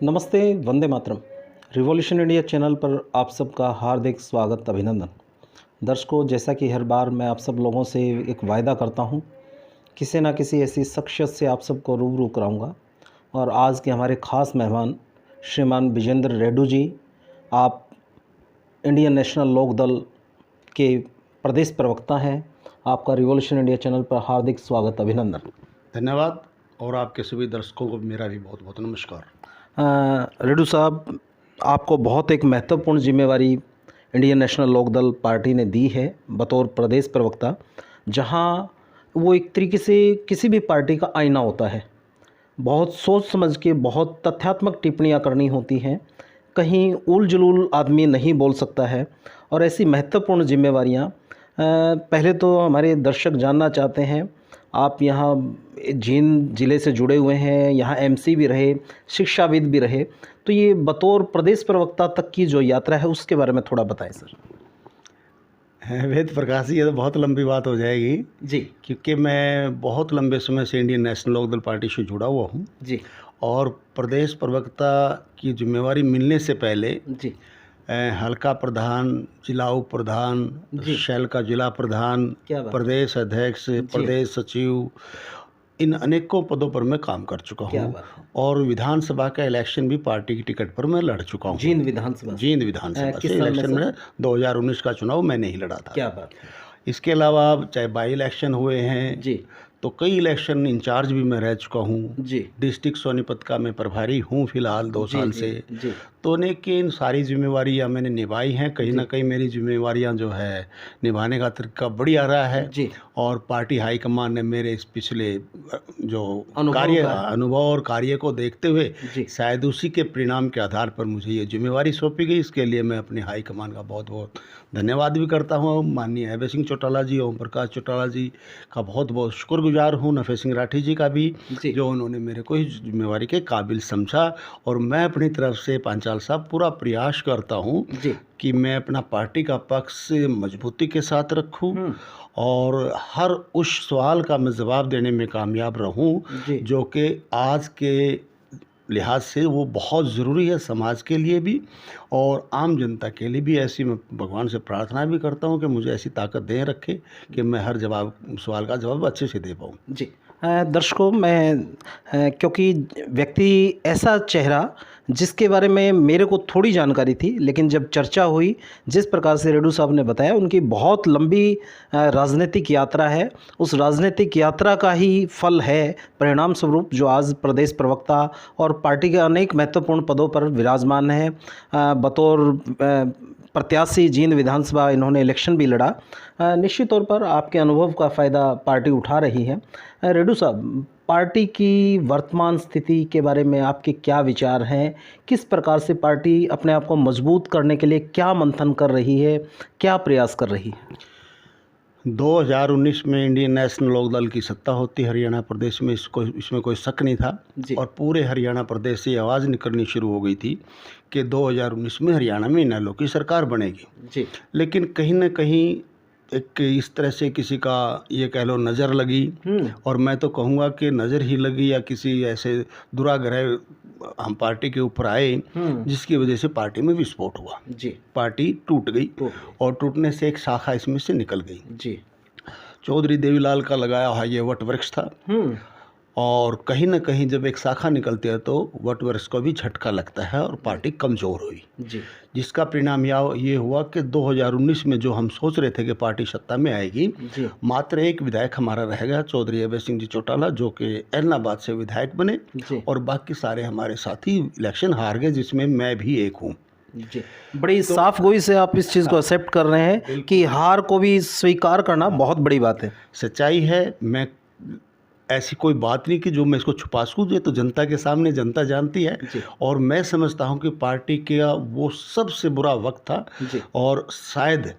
नमस्ते, Vande Mataram. Revolution India channel पर आप सबका हार्दिक स्वागत, अभिनंदन। दर्शकों, जैसा कि हर बार मैं आप सब लोगों से एक वायदा करता हूं, किसी न किसी ऐसी शख्सियत से आप सबको रूबरू कराऊंगा। और आज के हमारे ख़ास मेहमान श्रीमान विजेंद्र रेड्डी जी, आप इंडियन नेशनल लोक दल के प्रदेश प्रवक्ता हैं। आपका रिवॉल्यूशन इंडिया चैनल पर हार्दिक स्वागत, अभिनंदन। धन्यवाद। और आपके सभी दर्शकों को मेरा भी बहुत बहुत नमस्कार। रेड्डी साहब, आपको बहुत एक महत्वपूर्ण जिम्मेवारी इंडियन नेशनल लोक दल पार्टी ने दी है बतौर प्रदेश प्रवक्ता, जहां वो एक तरीके से किसी भी पार्टी का आईना होता है। बहुत सोच समझ के बहुत तथ्यात्मक टिप्पणियां करनी होती हैं, कहीं उल जलूल आदमी नहीं बोल सकता है। और ऐसी महत्वपूर्ण जिम्मेवारियां, पहले तो हमारे दर्शक जानना चाहते हैं, आप यहाँ जींद ज़िले से जुड़े हुए हैं, यहाँ एमसी भी रहे, शिक्षाविद भी रहे, तो ये बतौर प्रदेश प्रवक्ता तक की जो यात्रा है उसके बारे में थोड़ा बताएं सर। वेद प्रकाश जी, ये तो बहुत लंबी बात हो जाएगी जी। क्योंकि मैं बहुत लंबे समय से इंडियन नेशनल लोक दल पार्टी से जुड़ा हुआ हूँ जी। और प्रदेश प्रवक्ता की जिम्मेवारी मिलने से पहले जी। हल्का प्रधान, जिला उप प्रधान, शैल का जिला प्रधान, प्रदेश अध्यक्ष, प्रदेश सचिव, इन अनेकों पदों पर मैं काम कर चुका हूँ। और विधानसभा का इलेक्शन भी पार्टी की टिकट पर मैं लड़ चुका हूँ। जींद विधानसभा से इलेक्शन में 2019 का चुनाव मैंने ही लड़ा था। क्या बात है। इसके अलावा चाहे बाई इलेक्शन हुए हैं जी, तो कई इलेक्शन इंचार्ज भी मैं रह चुका हूँ जी। डिस्ट्रिक्ट सोनीपत का मैं प्रभारी हूँ फिलहाल 2 साल से। जी। तो इन सारी जिम्मेवारियाँ मैंने निभाई हैं। कहीं ना कहीं मेरी जिम्मेवारियाँ जो है निभाने का तरीका बढ़िया रहा है जी। और पार्टी हाईकमान ने मेरे इस पिछले जो अनुभव और कार्य को देखते हुए शायद उसी के परिणाम के आधार पर मुझे ये जिम्मेवारी सौंपी गई। इसके लिए मैं अपने हाईकमान का बहुत बहुत धन्यवाद भी करता हूँ। माननीय अभय सिंह चौटाला जी, ओम प्रकाश चौटाला जी का बहुत बहुत शुक्रगुजार हूँ, नफे सिंह राठी जी का भी, जो उन्होंने मेरे को इस जिम्मेवारी के काबिल समझा। और मैं अपनी तरफ से पांचाल साहब पूरा प्रयास करता हूँ कि मैं अपना पार्टी का पक्ष मजबूती के साथ रखूँ और हर उस सवाल का मैं जवाब देने में कामयाब रहूं जो कि आज के लिहाज से वो बहुत ज़रूरी है, समाज के लिए भी और आम जनता के लिए भी। ऐसी मैं भगवान से प्रार्थना भी करता हूं कि मुझे ऐसी ताकत दे रखे कि मैं हर सवाल का जवाब अच्छे से दे पाऊं। जी। दर्शकों, मैं क्योंकि व्यक्ति ऐसा चेहरा जिसके बारे में मेरे को थोड़ी जानकारी थी, लेकिन जब चर्चा हुई, जिस प्रकार से रेड्डी साहब ने बताया, उनकी बहुत लंबी राजनीतिक यात्रा है। उस राजनीतिक यात्रा का ही फल है, परिणाम स्वरूप, जो आज प्रदेश प्रवक्ता और पार्टी के अनेक महत्वपूर्ण पदों पर विराजमान है। बतौर प्रत्याशी जींद विधानसभा इन्होंने इलेक्शन भी लड़ा। निश्चित तौर पर आपके अनुभव का फ़ायदा पार्टी उठा रही है। रेड्डी साहब, पार्टी की वर्तमान स्थिति के बारे में आपके क्या विचार हैं? किस प्रकार से पार्टी अपने आप को मजबूत करने के लिए क्या मंथन कर रही है, क्या प्रयास कर रही है? 2019 में इंडियन नेशनल लोक दल की सत्ता होती हरियाणा प्रदेश में, इसमें कोई शक नहीं था। और पूरे हरियाणा प्रदेश से आवाज़ निकलनी शुरू हो गई थी कि 2019 में हरियाणा में इनेलो की सरकार बनेगी। लेकिन कहीं ना कहीं एक इस तरह से किसी का ये कह लो नज़र लगी, और मैं तो कहूँगा कि नज़र ही लगी या किसी ऐसे दुराग्रह हम पार्टी के ऊपर आए जिसकी वजह से पार्टी में विस्फोट हुआ। पार्टी टूट गई और टूटने से एक शाखा इसमें से निकल गई। चौधरी देवीलाल का लगाया हुआ ये वट वृक्ष था और कहीं ना कहीं जब एक शाखा निकलती है तो वट वृक्ष को भी झटका लगता है और पार्टी कमज़ोर हुई। जिसका परिणाम ये हुआ कि 2019 में जो हम सोच रहे थे कि पार्टी सत्ता में आएगी, मात्र एक विधायक हमारा रह गया, चौधरी अभय सिंह जी चौटाला, जो कि एलनाबाद से विधायक बने और बाकी सारे हमारे साथी इलेक्शन हार गए, जिसमें मैं भी एक हूँ। बड़ी साफ गोई से आप इस चीज़ को एक्सेप्ट कर रहे हैं कि हार को भी स्वीकार करना बहुत बड़ी बात है। सच्चाई है। मैं ऐसी कोई बात नहीं कि जो मैं इसको छुपा सकूँ, तो जनता के सामने जनता जानती है। और मैं समझता हूँ कि पार्टी का वो सबसे बुरा वक्त था और शायद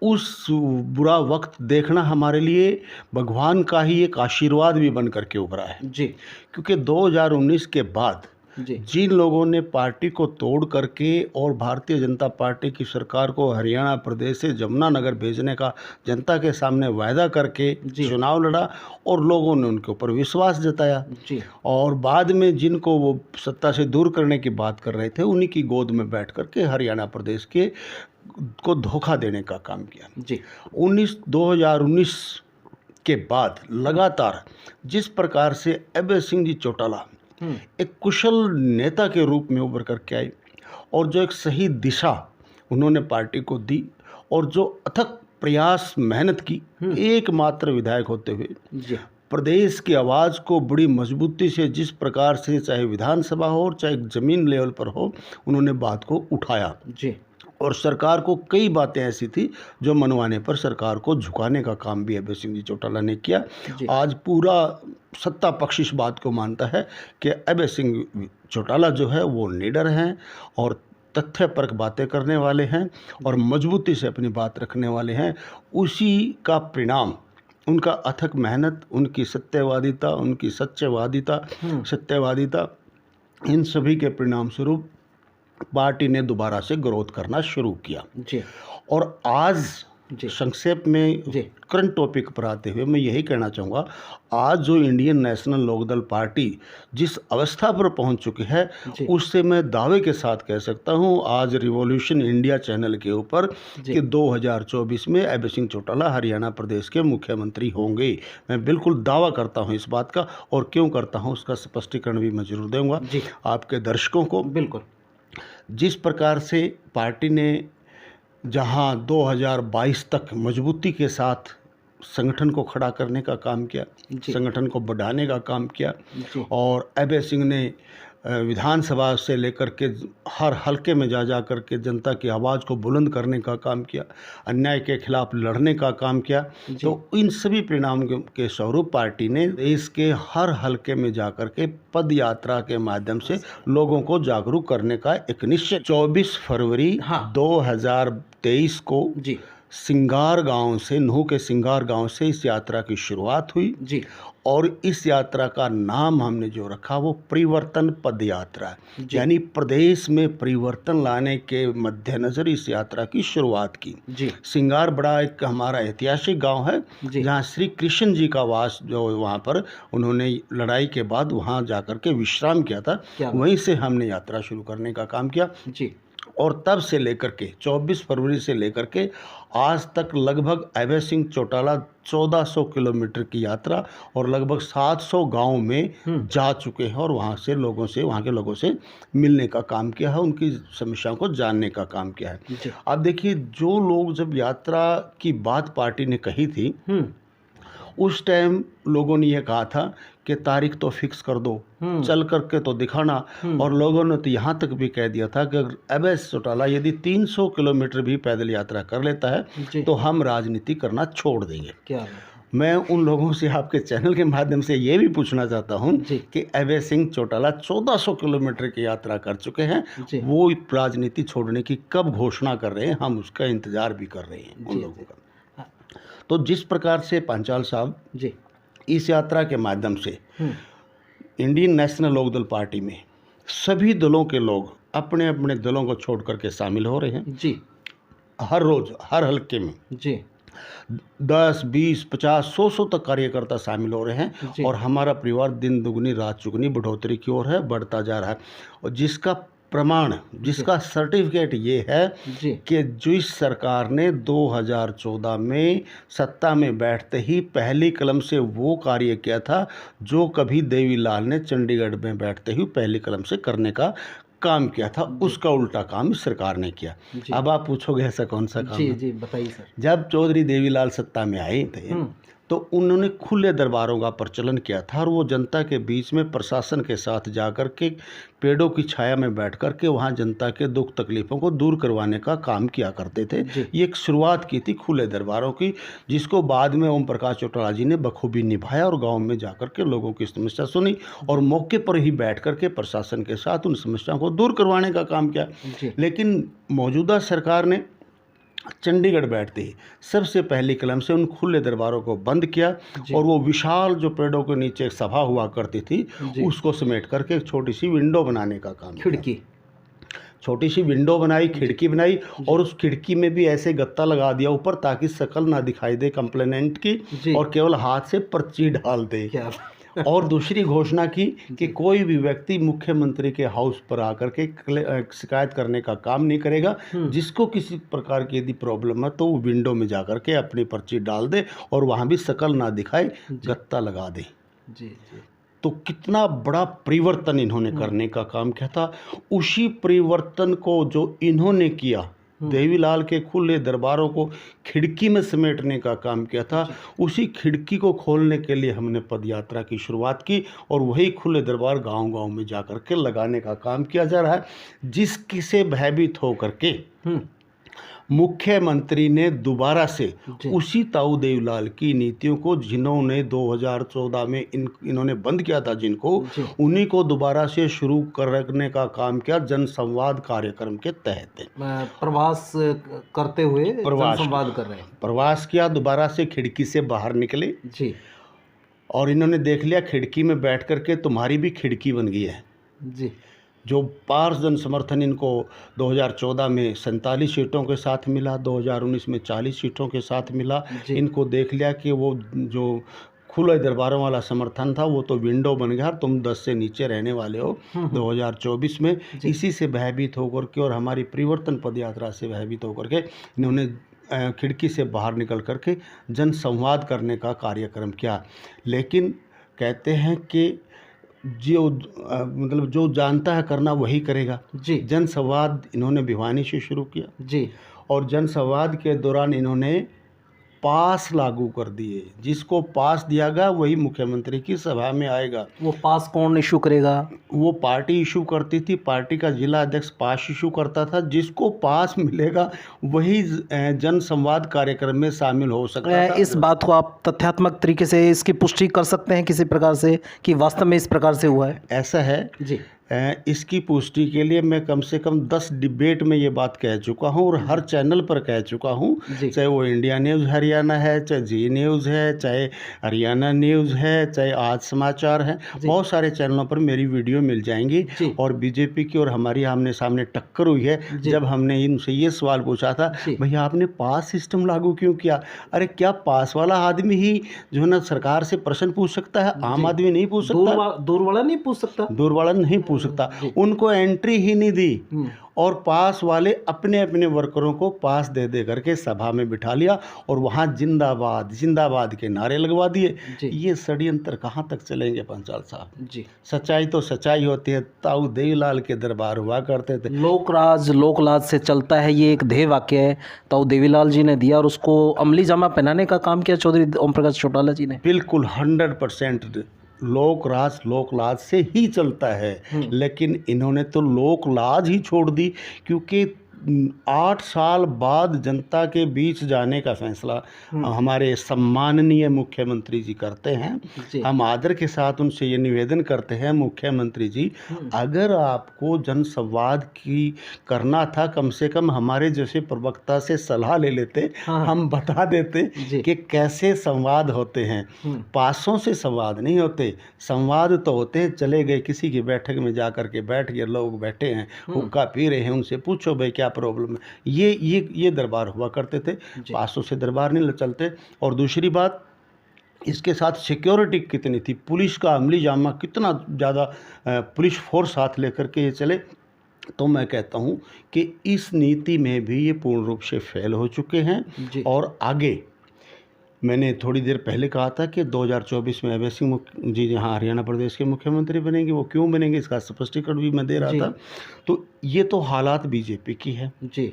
उस बुरा वक्त देखना हमारे लिए भगवान का ही एक आशीर्वाद भी बन करके उभरा है। क्योंकि 2019 के बाद जी जिन लोगों ने पार्टी को तोड़ करके और भारतीय जनता पार्टी की सरकार को हरियाणा प्रदेश से जमुनानगर भेजने का जनता के सामने वायदा करके जी चुनाव लड़ा और लोगों ने उनके ऊपर विश्वास जताया, जी और बाद में जिनको वो सत्ता से दूर करने की बात कर रहे थे उन्हीं की गोद में बैठ करके हरियाणा प्रदेश के को धोखा देने का काम किया। जी 2019 के बाद लगातार जिस प्रकार से अभय सिंह जी चौटाला एक कुशल नेता के रूप में उभर करके आए और जो एक सही दिशा उन्होंने पार्टी को दी और जो अथक प्रयास मेहनत की, एकमात्र विधायक होते हुए जी प्रदेश की आवाज़ को बड़ी मजबूती से जिस प्रकार से चाहे विधानसभा हो और चाहे ज़मीन लेवल पर हो उन्होंने बात को उठाया, जी और सरकार को कई बातें ऐसी थी जो मनवाने पर सरकार को झुकाने का काम भी अभय सिंह जी चौटाला ने किया। आज पूरा सत्ता पक्ष इस बात को मानता है कि अभय सिंह चौटाला जो है वो लीडर हैं और तथ्यपरक बातें करने वाले हैं और मजबूती से अपनी बात रखने वाले हैं। उसी का परिणाम उनका अथक मेहनत, उनकी सत्यवादिता, उनकी सत्यवादिता, इन सभी के परिणाम स्वरूप पार्टी ने दोबारा से ग्रोथ करना शुरू किया। जी और आज जी संक्षेप में जी करंट टॉपिक पर आते हुए मैं यही कहना चाहूँगा, आज जो इंडियन नेशनल लोकदल पार्टी जिस अवस्था पर पहुंच चुकी है उससे मैं दावे के साथ कह सकता हूं आज रिवॉल्यूशन इंडिया चैनल के ऊपर कि 2024 में अभय सिंह चौटाला हरियाणा प्रदेश के मुख्यमंत्री होंगे। मैं बिल्कुल दावा करता हूं इस बात का, और क्यों करता हूं उसका स्पष्टीकरण भी मैं जरूर दूंगा आपके दर्शकों को। बिल्कुल। जिस प्रकार से पार्टी ने जहां 2022 तक मजबूती के साथ संगठन को खड़ा करने का काम किया, संगठन को बढ़ाने का काम किया, और अभय सिंह ने विधानसभा से लेकर के हर हलके में जा कर के जनता की आवाज़ को बुलंद करने का काम किया, अन्याय के खिलाफ लड़ने का काम किया, तो इन सभी परिणाम के स्वरूप पार्टी ने देश के हर हलके में जा कर के पद यात्रा के माध्यम से लोगों को जागरूक करने का एक निश्चय 24 फरवरी 2023 को सिंगार गांव से, नूह के सिंगार गांव से इस यात्रा की शुरुआत हुई जी। और इस यात्रा का नाम हमने जो रखा वो परिवर्तन पद यात्रा, यानी प्रदेश में परिवर्तन लाने के मद्देनजर इस यात्रा की शुरुआत की जी। सिंगार बड़ा एक हमारा ऐतिहासिक गांव है जहां श्री कृष्ण जी का वास, जो वहां पर उन्होंने लड़ाई के बाद वहां जाकर के विश्राम किया था, वहीं से हमने यात्रा शुरू करने का काम किया जी। और तब से लेकर के 24 फरवरी से लेकर के आज तक लगभग अभय सिंह चौटाला 1400 किलोमीटर की यात्रा और लगभग 700 गांव में जा चुके हैं और वहां के लोगों से मिलने का काम किया है, उनकी समस्याओं को जानने का काम किया है। अब देखिए, जो लोग जब यात्रा की बात पार्टी ने कही थी उस टाइम लोगों ने यह कहा था कि तारीख तो फिक्स कर दो, चल करके तो दिखाना, और लोगों ने तो यहाँ तक भी कह दिया था कि अगर अभय चौटाला यदि 300 किलोमीटर भी पैदल यात्रा कर लेता है तो हम राजनीति करना छोड़ देंगे। क्या मैं उन लोगों से आपके चैनल के माध्यम से ये भी पूछना चाहता हूँ कि अभय सिंह चौटाला 1400 किलोमीटर की यात्रा कर चुके हैं, वो राजनीति छोड़ने की कब घोषणा कर रहे हैं, हम उसका इंतजार भी कर रहे हैं उन लोगों का। तो जिस प्रकार से पांचाल साहब जी इस यात्रा के माध्यम से इंडियन नेशनल लोकदल पार्टी में सभी दलों के लोग अपने अपने दलों को छोड़ करके शामिल हो रहे हैं जी। हर रोज हर हलके में जी 10, 20, 50, 100 तक कार्यकर्ता शामिल हो रहे हैं और हमारा परिवार दिन दुगनी रात चुगनी बढ़ोतरी की ओर है, बढ़ता जा रहा है। और जिसका प्रमाण, जिसका सर्टिफिकेट ये है कि जिस सरकार ने 2014 में सत्ता में बैठते ही पहली कलम से वो कार्य किया था जो कभी देवीलाल ने चंडीगढ़ में बैठते ही पहली कलम से करने का काम किया था, उसका उल्टा काम इस सरकार ने किया। अब आप पूछोगे ऐसा कौन सा काम है? जी बताइए सर। जब चौधरी देवीलाल सत्ता में आए थे तो उन्होंने खुले दरबारों का प्रचलन किया था और वो जनता के बीच में प्रशासन के साथ जाकर के पेड़ों की छाया में बैठ कर के वहाँ जनता के दुख तकलीफ़ों को दूर करवाने का काम किया करते थे। ये एक शुरुआत की थी खुले दरबारों की, जिसको बाद में ओम प्रकाश चौटाला जी ने बखूबी निभाया और गाँव में जाकर के लोगों की समस्या सुनी और मौके पर ही बैठ कर के प्रशासन के साथ उन समस्याओं को दूर करवाने का काम किया। लेकिन मौजूदा सरकार ने चंडीगढ़ बैठते ही सबसे पहली कलम से उन खुले दरबारों को बंद किया और वो विशाल जो पेड़ों के नीचे एक सभा हुआ करती थी उसको समेट करके एक छोटी सी विंडो बनाने का काम, खिड़की, छोटी सी विंडो बनाई, खिड़की बनाई और उस खिड़की में भी ऐसे गत्ता लगा दिया ऊपर ताकि शक्ल ना दिखाई दे कंप्लेनेंट की और केवल हाथ से पर्ची डाल दे। और दूसरी घोषणा की कि कोई भी व्यक्ति मुख्यमंत्री के हाउस पर आकर के शिकायत करने का काम नहीं करेगा। जिसको किसी प्रकार की यदि प्रॉब्लम है तो वो विंडो में जाकर के अपनी पर्ची डाल दे और वहाँ भी शक्ल ना दिखाए, गत्ता लगा दे। जी। तो कितना बड़ा परिवर्तन इन्होंने करने का काम किया था। उसी परिवर्तन को जो इन्होंने किया, देवीलाल के खुले दरबारों को खिड़की में समेटने का काम किया था, उसी खिड़की को खोलने के लिए हमने पदयात्रा की शुरुआत की और वही खुले दरबार गांव-गांव में जाकर के लगाने का काम किया जा रहा है। जिसकी से भयभीत होकर के मुख्यमंत्री ने दोबारा से उसी ताऊ देवीलाल की नीतियों को, जिन्होंने 2014 में इन्होंने बंद किया था जिनको, उन्हीं को दोबारा से शुरू करने का काम किया जन संवाद कार्यक्रम के तहत। प्रवास करते हुए संवाद कर रहे हैं, प्रवास किया, दोबारा से खिड़की से बाहर निकले जी और इन्होंने देख लिया खिड़की में बैठ करके तुम्हारी भी खिड़की बन गई है जी। जो पार्स जन समर्थन इनको 2014 में 47 सीटों के साथ मिला, 2019 में 40 सीटों के साथ मिला। इनको देख लिया कि वो जो खुले दरबारों वाला समर्थन था वो तो विंडो बन गया, तुम 10 से नीचे रहने वाले हो 2024 में। इसी से भयभीत होकर के और हमारी परिवर्तन पदयात्रा से भयभीत होकर के इन्होंने खिड़की से बाहर निकल करके जन संवाद करने का कार्यक्रम किया। लेकिन कहते हैं कि जो मतलब जो जानता है करना वही करेगा जी। जन संवाद इन्होंने भिवानी से शुरू किया जी और जन संवाद के दौरान इन्होंने पास लागू कर दिए। जिसको पास दिया गया वही मुख्यमंत्री की सभा में आएगा। वो पास कौन इशू करेगा? वो पार्टी इशू करती थी, पार्टी का जिला अध्यक्ष पास इशू करता था। जिसको पास मिलेगा वही जन संवाद कार्यक्रम में शामिल हो सकता था। इस बात को आप तथ्यात्मक तरीके से इसकी पुष्टि कर सकते हैं किसी प्रकार से कि वास्तव में इस प्रकार से हुआ है? ऐसा है जी। इसकी पुष्टि के लिए मैं कम से कम 10 डिबेट में ये बात कह चुका हूँ और हर चैनल पर कह चुका हूँ, चाहे वो इंडिया न्यूज़ हरियाणा है, चाहे जी न्यूज़ है, चाहे हरियाणा न्यूज़ है, चाहे आज समाचार है। बहुत सारे चैनलों पर मेरी वीडियो मिल जाएंगी। और बीजेपी की और हमारी आमने सामने टक्कर हुई है जब हमने इनसे ये सवाल पूछा था, भैया आपने पास सिस्टम लागू क्यों किया? अरे क्या पास वाला आदमी ही जो है ना सरकार से प्रश्न पूछ सकता है? आम आदमी नहीं पूछ सकता, दूर वाला नहीं पूछ सकता, दूर वाला नहीं पूछ सकता। उनको एंट्री ही नहीं दी और पास वाले अपने अपने वर्करों को पास दे दे करके सभा में बिठा लिया और वहाँ जिंदाबाद जिंदाबाद के नारे लगवा दिए। ये षड्यंत्र कहाँ तक चलेंगे पंचाल साहब जी? सच्चाई तो सच्चाई होती है। ताऊ देवीलाल के दरबार हुआ करते थे, लोकलाज से चलता है, ये एक ध्येय वाक्य है ताऊ देवीलाल जी ने दिया और उसको अमली जामा पहनाने का काम किया चौधरी ओम प्रकाश चौटाला जी ने। बिल्कुल 100% लोकलाज से ही चलता है। लेकिन इन्होंने तो लोकलाज ही छोड़ दी क्योंकि 8 साल बाद जनता के बीच जाने का फैसला हमारे सम्माननीय मुख्यमंत्री जी करते हैं। हम आदर के साथ उनसे ये निवेदन करते हैं, मुख्यमंत्री जी अगर आपको जन संवाद की करना था कम से कम हमारे जैसे प्रवक्ता से सलाह ले लेते। हम बता देते कि कैसे संवाद होते हैं। पासों से संवाद नहीं होते, संवाद तो होते हैं चले गए किसी की बैठक में जा कर के बैठ गए, लोग बैठे हैं हुक्का पी रहे हैं, उनसे पूछो भाई क्या प्रॉब्लम है। ये दरबार हुआ करते थे, पासों से दरबार नहीं चलते। और दूसरी बात, इसके साथ सिक्योरिटी कितनी थी, पुलिस का अमली जामा कितना ज़्यादा पुलिस फोर्स साथ लेकर के ये चले। तो मैं कहता हूँ कि इस नीति में भी ये पूर्ण रूप से फेल हो चुके हैं। और आगे मैंने थोड़ी देर पहले कहा था कि 2024 में अभय सिंह जी यहाँ हरियाणा प्रदेश के मुख्यमंत्री बनेंगे। वो क्यों बनेंगे इसका स्पष्टीकरण भी मैं दे रहा था। तो ये तो हालात बीजेपी की है जी।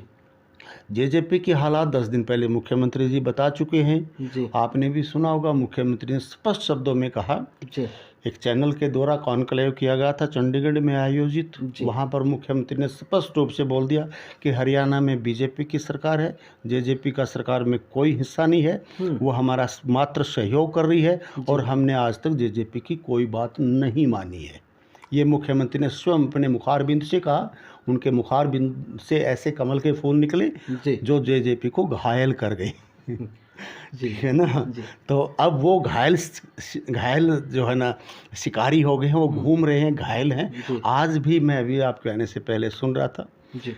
जेजेपी की हालात 10 दिन पहले मुख्यमंत्री जी बता चुके हैं जी। आपने भी सुना होगा, मुख्यमंत्री ने स्पष्ट शब्दों में कहा जी। एक चैनल के द्वारा कॉन्क्लेव किया गया था चंडीगढ़ में आयोजित, वहाँ पर मुख्यमंत्री ने स्पष्ट रूप से बोल दिया कि हरियाणा में बीजेपी की सरकार है, जेजेपी का सरकार में कोई हिस्सा नहीं है, वो हमारा मात्र सहयोग कर रही है और हमने आज तक जेजेपी की कोई बात नहीं मानी है। ये मुख्यमंत्री ने स्वयं अपने मुखारबिंद से कहा। उनके मुखारबिंद से ऐसे कमल के फूल निकले जी जो जेजेपी को घायल कर गए। जी है ना। जी तो अब वो घायल घायल जो है ना शिकारी हो गए हैं, वो घूम रहे हैं, घायल हैं। जी आज भी मैं अभी आपके आने से पहले सुन रहा था, जी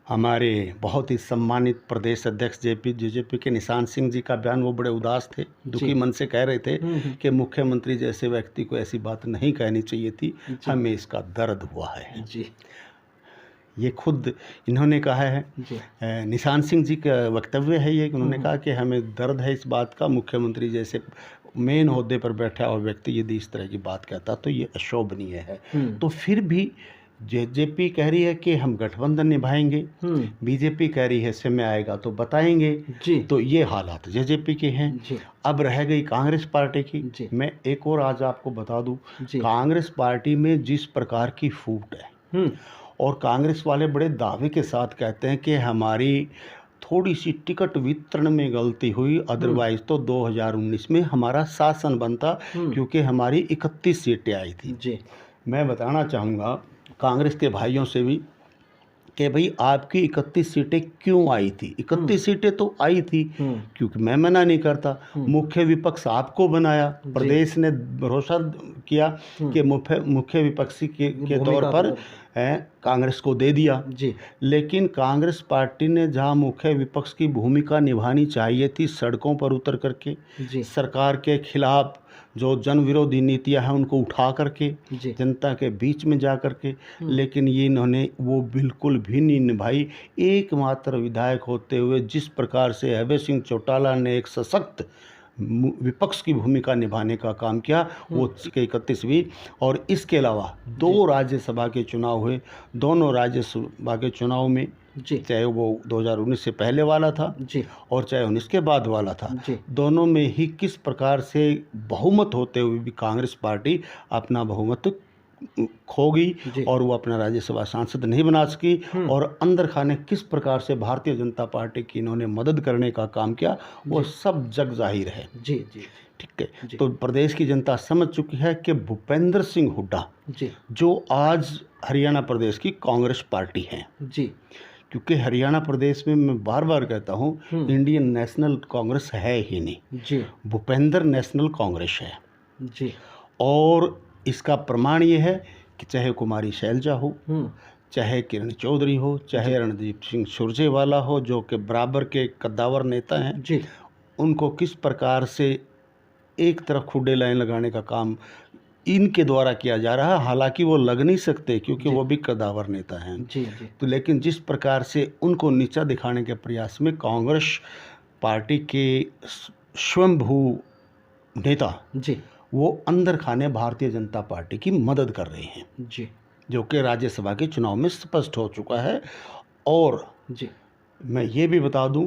हमारे बहुत ही सम्मानित प्रदेश अध्यक्ष जेजेपी के निशान सिंह जी का बयान। वो बड़े उदास थे, दुखी मन से कह रहे थे कि मुख्यमंत्री जैसे व्यक्ति को ऐसी बात नहीं कहनी चाहिए थी, हमें इसका दर्द हुआ है। जी ये खुद इन्होंने कहा है। जी निशान सिंह जी का वक्तव्य है ये, उन्होंने कहा कि हमें दर्द है इस बात का, मुख्यमंत्री जैसे मेन ओहदे पर बैठा और व्यक्ति यदि इस तरह की बात कहता तो ये अशोभनीय है। तो फिर भी जेजेपी कह रही है कि हम गठबंधन निभाएंगे, बीजेपी कह रही है समय आएगा तो बताएंगे। जी तो ये हालात जेजेपी के हैं। जी अब रह गई कांग्रेस पार्टी की। जी मैं एक और आज आपको बता दूं, जी कांग्रेस पार्टी में जिस प्रकार की फूट है, और कांग्रेस वाले बड़े दावे के साथ कहते हैं कि हमारी थोड़ी सी टिकट वितरण में गलती हुई, अदरवाइज तो 2019 में हमारा शासन बनता, क्योंकि हमारी 31 सीटें आई थी। जी मैं बताना चाहूँगा कांग्रेस के भाइयों से भी कि भाई आपकी 31 सीटें क्यों आई थी। 31 सीटें तो आई थी, क्योंकि मैं मना नहीं करता, मुख्य विपक्ष आपको बनाया, प्रदेश ने भरोसा किया कि मुख्य विपक्षी के तौर पर कांग्रेस को दे दिया। जी लेकिन कांग्रेस पार्टी ने जहां मुख्य विपक्ष की भूमिका निभानी चाहिए थी, सड़कों पर उतर करके जी सरकार के खिलाफ जो जन विरोधी नीतियां हैं उनको उठा करके जी जनता के बीच में जा करके, लेकिन ये इन्होंने वो बिल्कुल भी नहीं निभाई। एकमात्र विधायक होते हुए जिस प्रकार से अभय सिंह चौटाला ने एक सशक्त विपक्ष की भूमिका निभाने का काम किया, वो 31वीं। और इसके अलावा 2 राज्यसभा के चुनाव हुए, दोनों राज्यसभा के चुनाव में जी चाहे वो 2019 से पहले वाला था जी और चाहे 19 के बाद वाला था, जी दोनों में ही किस प्रकार से बहुमत होते हुए भी कांग्रेस पार्टी अपना बहुमत खो गई और वो अपना राज्यसभा सांसद नहीं बना सकी। और अंदर खाने किस प्रकार से भारतीय जनता पार्टी की इन्होंने मदद करने का काम किया, वो सब जग जाहिर है। जी जी ठीक है। तो प्रदेश की जनता समझ चुकी है कि भूपेंद्र सिंह हुड्डा जी जो आज हरियाणा प्रदेश की कांग्रेस पार्टी है, जी क्योंकि हरियाणा प्रदेश में मैं बार बार कहता हूँ इंडियन नेशनल कांग्रेस है ही नहीं, जी भूपेंद्र नेशनल कांग्रेस है। जी और इसका प्रमाण ये है कि चाहे कुमारी शैलजा हो, चाहे किरण चौधरी हो, चाहे रणदीप सिंह सुरजेवाला हो, जो कि बराबर के कद्दावर नेता हैं जी, उनको किस प्रकार से एक तरफ खुडे लाइन लगाने का काम इनके द्वारा किया जा रहा है। हालांकि वो लग नहीं सकते क्योंकि वो भी कद्दावर नेता हैं। जी जी तो लेकिन जिस प्रकार से उनको नीचा दिखाने के प्रयास में कांग्रेस पार्टी के स्वयंभू नेता जी वो अंदर खाने भारतीय जनता पार्टी की मदद कर रहे हैं, जी जो कि राज्यसभा के चुनाव में स्पष्ट हो चुका है। और जी मैं ये भी बता दूं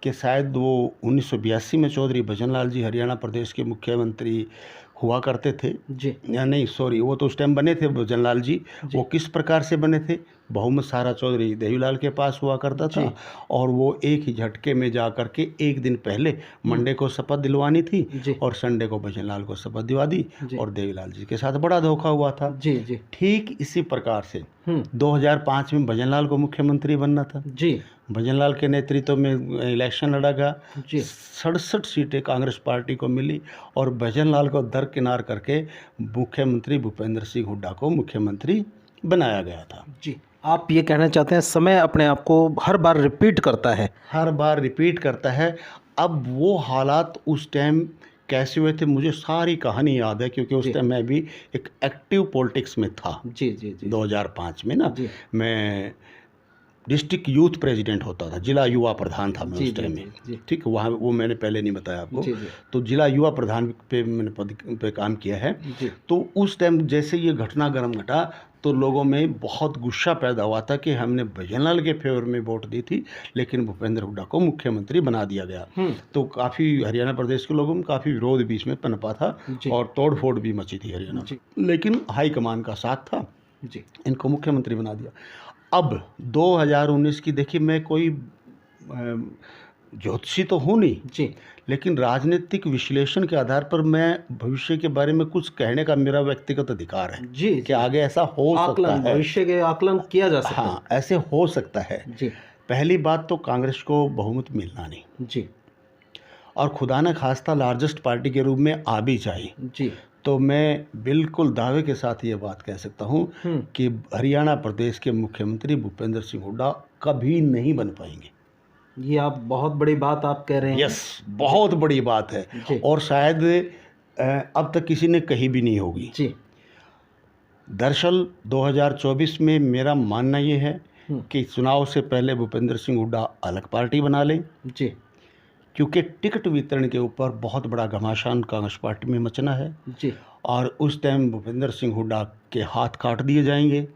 कि शायद वो 1982 में चौधरी भजनलाल जी हरियाणा प्रदेश के मुख्यमंत्री हुआ करते थे, जी या नहीं सॉरी, वो तो उस टाइम बने थे भजनलाल जी। वो किस प्रकार से बने थे, बहुमत सारा चौधरी देवीलाल के पास हुआ करता था, और वो एक ही झटके में जा कर के एक दिन पहले मंडे को शपथ दिलवानी थी और संडे को भजनलाल को शपथ दिलवा दी, और देवीलाल जी के साथ बड़ा धोखा हुआ था। जी जी ठीक इसी प्रकार से 2005 में भजनलाल को मुख्यमंत्री बनना था। जी भजनलाल के नेतृत्व में इलेक्शन लड़ा गया, 67 सीटें कांग्रेस पार्टी को मिली और भजनलाल को दरकिनार करके मुख्यमंत्री भूपेंद्र सिंह हुड्डा को मुख्यमंत्री बनाया गया था। जी, आप ये कहना चाहते हैं समय अपने आप को हर बार रिपीट करता है? हर बार रिपीट करता है। अब वो हालात उस टाइम कैसे हुए थे मुझे सारी कहानी याद है, क्योंकि उस टाइम मैं भी एक एक्टिव पॉलिटिक्स में था। जी जी जी 2005 में ना मैं डिस्ट्रिक्ट यूथ प्रेसिडेंट होता था, जिला युवा प्रधान था मैं उस टाइम में। ठीक, वहाँ वो मैंने पहले नहीं बताया आपको। तो जिला युवा प्रधान पे मैंने पद पे काम किया है। तो उस टाइम जैसे ये घटना गर्म घटा तो लोगों में बहुत गुस्सा पैदा हुआ था कि हमने भजनलाल के फेवर में वोट दी थी, लेकिन भूपेंद्र हुड्डा को मुख्यमंत्री बना दिया गया। तो काफ़ी हरियाणा प्रदेश के लोगों में काफ़ी विरोध बीच में पनपा था और तोड़फोड़ भी मची थी हरियाणा में, लेकिन हाईकमान का साथ था, इनको मुख्यमंत्री बना दिया। अब 2019 की देखिए, मैं कोई ज्योतिषी तो हूँ नहीं जी लेकिन राजनीतिक विश्लेषण के आधार पर मैं भविष्य के बारे में कुछ कहने का मेरा व्यक्तिगत अधिकार है जी कि आगे ऐसा हो सकता आकलन, है। भविष्य के आकलन किया जा सकता हाँ, ऐसे हो सकता है। जी पहली बात तो कांग्रेस को बहुमत मिलना नहीं, जी और खुदा न खास्ता लार्जेस्ट पार्टी के रूप में आ भी जाए जी तो मैं बिल्कुल दावे के साथ ये बात कह सकता हूँ कि हरियाणा प्रदेश के मुख्यमंत्री भूपेंद्र सिंह हुड्डा कभी नहीं बन पाएंगे। ये आप बहुत बड़ी बात आप कह रहे हैं। यस, बहुत बड़ी बात है जी और शायद अब तक किसी ने कही भी नहीं होगी। जी दरअसल 2024 में मेरा मानना ये है कि चुनाव से पहले भूपेंद्र सिंह हुड्डा अलग पार्टी बना लें, जी क्योंकि टिकट वितरण के ऊपर बहुत बड़ा घमासान कांग्रेस पार्टी में मचना है जी और उस टाइम भूपेंद्र सिंह हुड्डा के हाथ काट दिए जाएंगे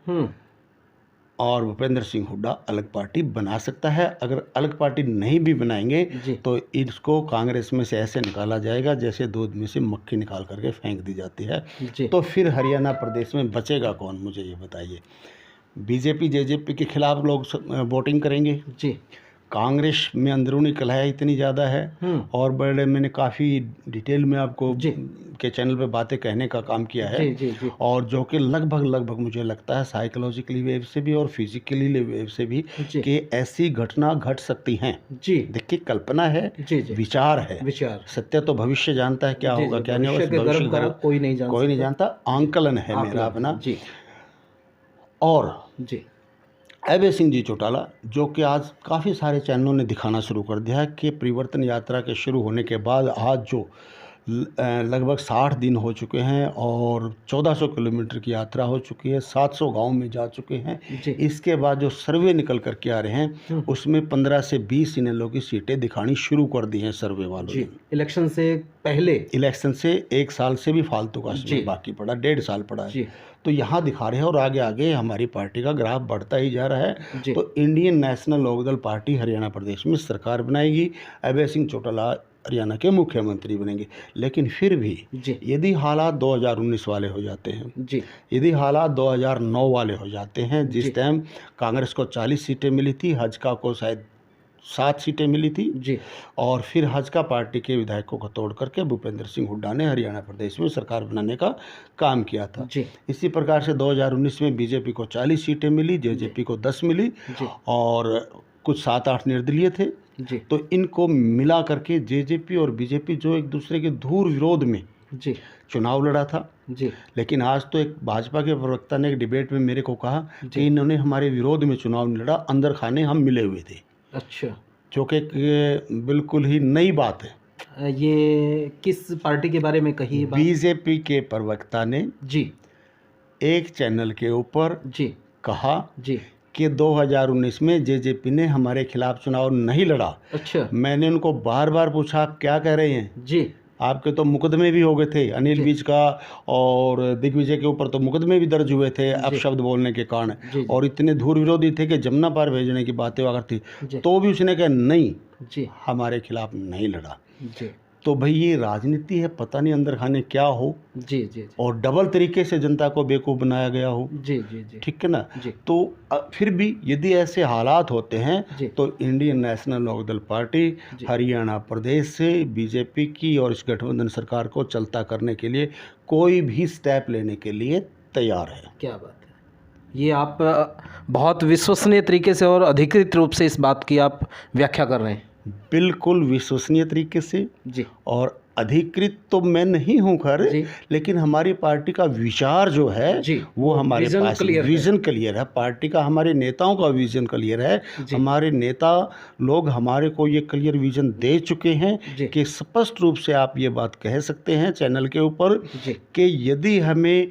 और भूपेंद्र सिंह हुड्डा अलग पार्टी बना सकता है। अगर अलग पार्टी नहीं भी बनाएंगे जी तो इसको कांग्रेस में से ऐसे निकाला जाएगा जैसे दूध में से मक्खी निकाल करके फेंक दी जाती है। जी तो फिर हरियाणा प्रदेश में बचेगा कौन, मुझे ये बताइए। बीजेपी जेजेपी के खिलाफ लोग वोटिंग करेंगे। जी कांग्रेस में अंदरूनी कलह इतनी ज़्यादा है और बड़े मैंने काफ़ी डिटेल में आपको के चैनल पे बातें कहने का काम किया है। जी जी और जो कि लगभग मुझे लगता है साइकोलॉजिकली वेव से भी और फिजिकली वेव से भी कि ऐसी घटना घट सकती हैं। जी देखिए, कल्पना है, जी जी विचार है, विचार, सत्य तो भविष्य जानता है क्या होगा क्या नहीं होगा, भविष्य का कोई नहीं जानता। आंकलन है मेरा अपना। जी और जी अभय सिंह जी चौटाला, जो कि आज काफ़ी सारे चैनलों ने दिखाना शुरू कर दिया है कि परिवर्तन यात्रा के शुरू होने के बाद आज जो लगभग 60 दिन हो चुके हैं और 1400 किलोमीटर की यात्रा हो चुकी है, 700 गांव में जा चुके हैं। इसके बाद जो सर्वे निकल कर के आ रहे हैं उसमें 15 से 20 इनेलो की सीटें दिखानी शुरू कर दी हैं सर्वे वालों ने। इलेक्शन से पहले, इलेक्शन से 1 साल से भी फालतू का समय बाकी पड़ा, 1.5 साल पड़ा है। तो यहाँ दिखा रहे हैं और आगे आगे हमारी पार्टी का ग्राफ बढ़ता ही जा रहा है। तो Indian national Lokdal party Haryana प्रदेश में सरकार बनाएगी, अभय सिंह चौटाला हरियाणा के मुख्यमंत्री बनेंगे। लेकिन फिर भी यदि हालात 2019 वाले हो जाते हैं, यदि हालात 2009 वाले हो जाते हैं, जिस टाइम कांग्रेस को 40 सीटें मिली थी, हजका को शायद 7 सीटें मिली थी और फिर हजका पार्टी के विधायकों को तोड़ करके भूपेंद्र सिंह हुड्डा ने हरियाणा प्रदेश में सरकार बनाने का काम किया था। इसी प्रकार से 2019 में बीजेपी को 40 सीटें मिली, जेजेपी को 10 मिली और कुछ 7-8 निर्दलीय थे। तो इनको मिला करके जेजेपी और बीजेपी जो एक दूसरे के धूर विरोध में चुनाव लड़ा था। लेकिन आज तो एक भाजपा के प्रवक्ता ने एक डिबेट में मेरे को कहा कि इन्होंने हमारे विरोध में चुनाव नहीं लड़ा, अंदर खाने हम मिले हुए थे। अच्छा, जो कि बिल्कुल ही नई बात है। ये किस पार्टी के बारे में कही बात? बीजेपी के प्रवक्ता ने एक चैनल के ऊपर कहा कि 2019 में जेजेपी ने हमारे खिलाफ चुनाव नहीं लड़ा। अच्छा। मैंने उनको बार बार पूछा आप क्या कह रहे हैं? आपके तो मुकदमे भी हो गए थे, अनिल विज का और दिग्विजय के ऊपर तो मुकदमे भी दर्ज हुए थे अपशब्द बोलने के कारण, और इतने धूर विरोधी थे कि जमुना पार भेजने की बातें अगर थी तो भी उसने कहा नहीं, हमारे खिलाफ नहीं लड़ा। तो भाई ये राजनीति है, पता नहीं अंदर खाने क्या हो। और डबल तरीके से जनता को बेवकूफ़ बनाया गया हो। ठीक है ना। तो फिर भी यदि ऐसे हालात होते हैं तो Indian national Lokdal party Haryana प्रदेश से बीजेपी की और इस गठबंधन सरकार को चलता करने के लिए कोई भी स्टेप लेने के लिए तैयार है। क्या बात है, ये आप बहुत विश्वसनीय तरीके से और अधिकृत रूप से इस बात की आप व्याख्या कर रहे हैं। बिल्कुल विश्वसनीय तरीके से और अधिकृत तो मैं नहीं हूँ खैर, लेकिन हमारी पार्टी का विचार जो है वो हमारे पास विजन क्लियर है। पार्टी का, हमारे नेताओं का विजन क्लियर है। हमारे नेता लोग हमारे को ये क्लियर विजन दे चुके हैं कि स्पष्ट रूप से आप ये बात कह सकते हैं चैनल के ऊपर कि यदि हमें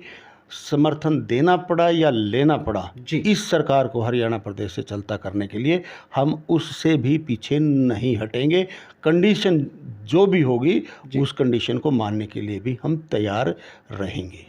समर्थन देना पड़ा या लेना पड़ा इस सरकार को हरियाणा प्रदेश से चलता करने के लिए, हम उससे भी पीछे नहीं हटेंगे। कंडीशन जो भी होगी उस कंडीशन को मानने के लिए भी हम तैयार रहेंगे।